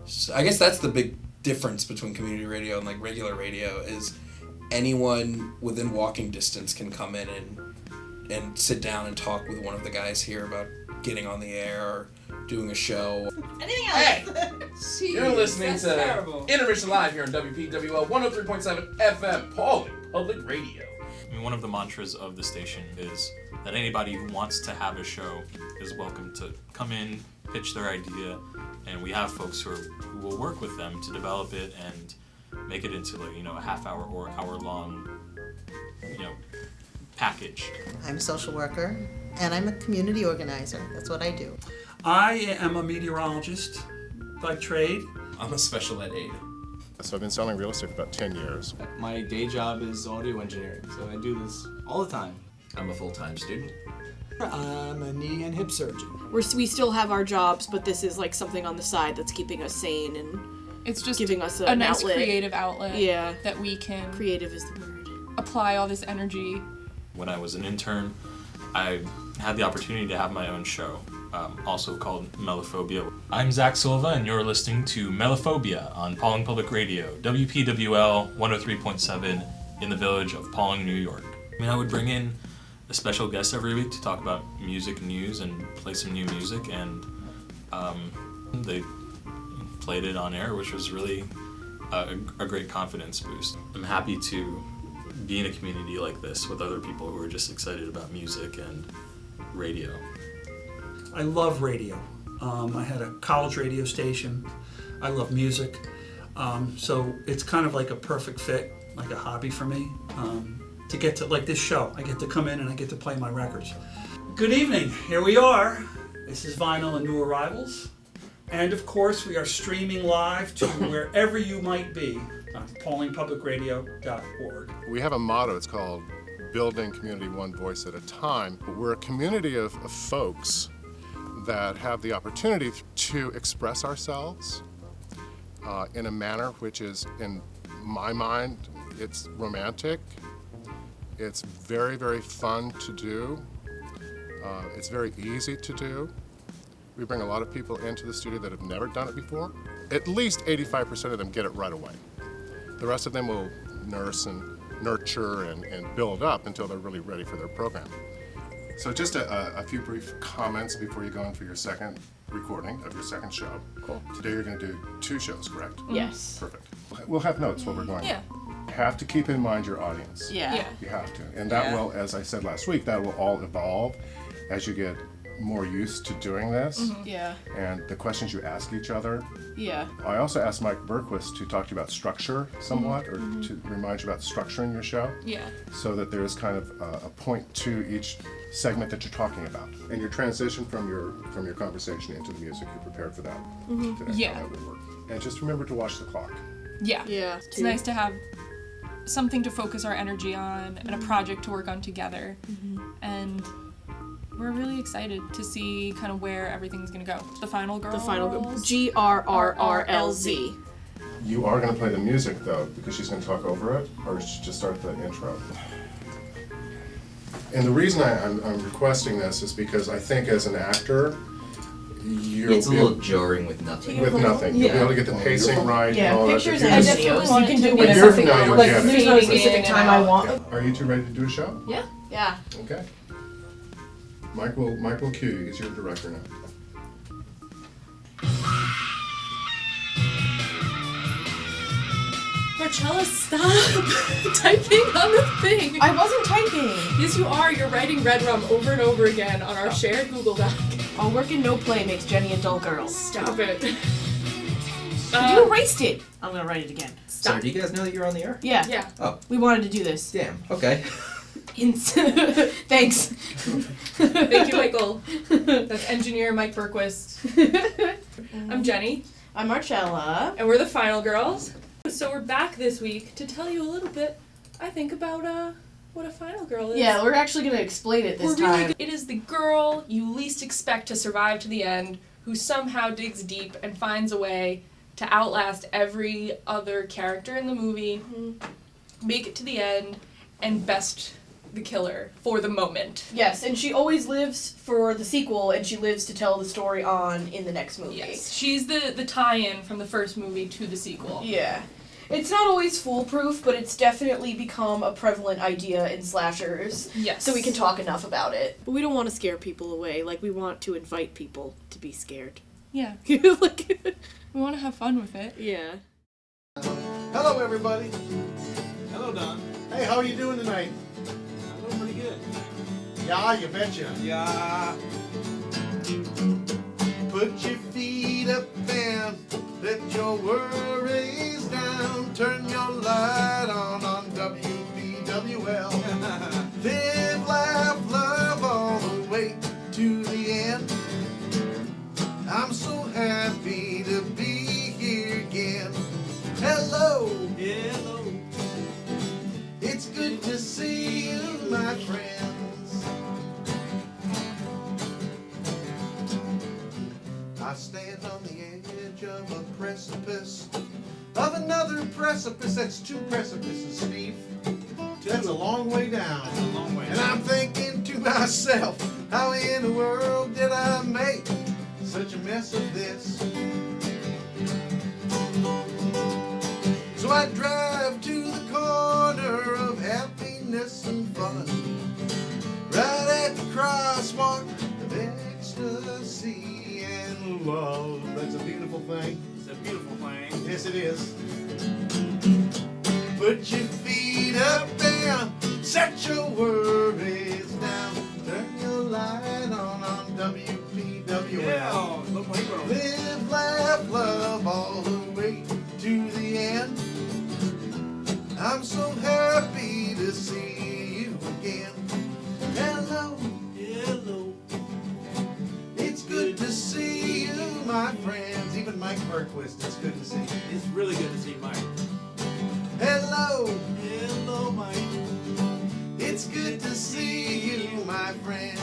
So I guess that's the big difference between community radio and like regular radio is anyone within walking distance can come in and sit down and talk with one of the guys here about getting on the air or doing a show. Anything else? Hey! You're listening to Intermission Live here on WPWL 103.7 FM, Pawling Public Radio. I mean, one of the mantras of the station is that anybody who wants to have a show is welcome to come in, pitch their idea, and we have folks who will work with them to develop it and make it into like, a half hour or hour long, package. I'm a social worker and I'm a community organizer. That's what I do. I am a meteorologist by trade. I'm a special ed aide. So I've been selling real estate for about 10 years. My day job is audio engineering, so I do this all the time. I'm a full-time student. I'm a knee and hip surgeon. We still have our jobs, but this is like something on the side that's keeping us sane and it's just giving us a nice outlet. Creative outlet. Yeah. That we can. Creative is the word. Apply all this energy. When I was an intern, I had the opportunity to have my own show, also called Melophobia. I'm Zach Silva, and you're listening to Melophobia on Pawling Public Radio, WPWL 103.7 in the village of Pawling, New York. I mean, I would bring in a special guest every week to talk about music news and play some new music, and they played it on air, which was really a great confidence boost. I'm happy to be in a community like this with other people who are just excited about music and radio. I love radio. I had a college radio station. I love music. So it's kind of like a perfect fit, like a hobby for me. To get to, like this show, I get to come in and I get to play my records. Good evening, here we are. This is Vinyl and New Arrivals. And of course, we are streaming live to wherever you might be on PawlingPublicRadio.org. We have a motto, it's called Building Community One Voice at a Time. We're a community of folks that have the opportunity to express ourselves in a manner which is, in my mind, it's romantic. It's very, very fun to do. It's very easy to do. We bring a lot of people into the studio that have never done it before. At least 85% of them get it right away. The rest of them will nurse and nurture and build up until they're really ready for their program. So just a few brief comments before you go in for your second recording of your second show. Cool. Today you're going to do 2 shows, correct? Yes. Perfect. We'll have notes while we're going. Yeah. You have to keep in mind your audience. Yeah. You have to. And that will, as I said last week, that will all evolve as you get more used to doing this. Mm-hmm. Yeah. And the questions you ask each other. Yeah. I also asked Mike Berquist to talk to you about structure somewhat, or to remind you about structuring your show. Yeah. So that there is kind of a point to each segment that you're talking about. And your transition from your conversation into the music, you're prepared for that today. Yeah. How that would work. And just remember to watch the clock. Yeah. Yeah. It's nice to have something to focus our energy on and a project to work on together. And we're really excited to see kind of where everything's going to go. The Final Girls. The Final Girls. GRRRLZ. You are going to play the music, though, because she's going to talk over it, or just start the intro. And the reason I'm requesting this is because I think as an actor, It's a little jarring with nothing. With nothing. You'll be able to get the pacing right. Yeah, and all pictures that. and If videos. you're You can do But you're- whatever. now you'll Like, get it. there's no specific time I want. Are you two ready to do a show? Yeah. Okay. Mike will cue you. He's your director now. Marcella, stop typing on the thing. I wasn't typing. Yes, you are. You're writing Red Rum over and over again on our shared Google Doc. All work and no play makes Jenny a dull girl. Stop it. You erased it. I'm gonna write it again. So, do you guys know that you're on the air? Yeah. Yeah. Oh, We wanted to do this. damn. Okay. Thanks. Thank you, Michael. That's engineer Mike Berquist. I'm Jenny, I'm Marcella. and we're the Final Girls. So we're back this week to tell you a little bit, I think, about what a Final Girl is. Yeah, we're actually gonna explain it this We're really time. it is the girl you least expect to survive to the end, who somehow digs deep and finds a way to outlast every other character in the movie, make it to the end, and best the killer for the moment. Yes, and she always lives for the sequel, and she lives to tell the story on in the next movie. Yes, she's the tie-in from the first movie to the sequel. Yeah. It's not always foolproof, but it's definitely become a prevalent idea in slashers. Yes. So we can talk enough about it. But we don't want to scare people away. Like, we want to invite people to be scared. Yeah. Like, we want to have fun with it. Yeah. Hello, everybody. Hello, Don. Hey, how are you doing tonight? I'm doing pretty good. Yeah, you betcha. Yeah. Put your feet up and let your worries down. Turn your light on WPWL. Live, laugh, love all the way to the end. I'm so happy to be here again. Hello. Hello. It's good to see you, my friends. I stand on the edge of a precipice, of another precipice. That's two precipices, Steve. That's a long way down. That's a long way and I'm thinking to myself, how in the world did I make such a mess of this? So I drive to the corner of happiness and fun, right at the crosswalk of ecstasy and love. That's a beautiful thing. It's a beautiful thing. Yes, it is. Put your feet up and set your worries down. Turn your light on WPWL. Yeah, look like we're Live, laugh, love all the way to the end. I'm so happy to see you again. Hello. Hello. It's good to see you, my friends. Even Mike Bergquist, it's good to see you. It's really good to see Mike. Hello. Hello, Mike. It's good to see you, my friends.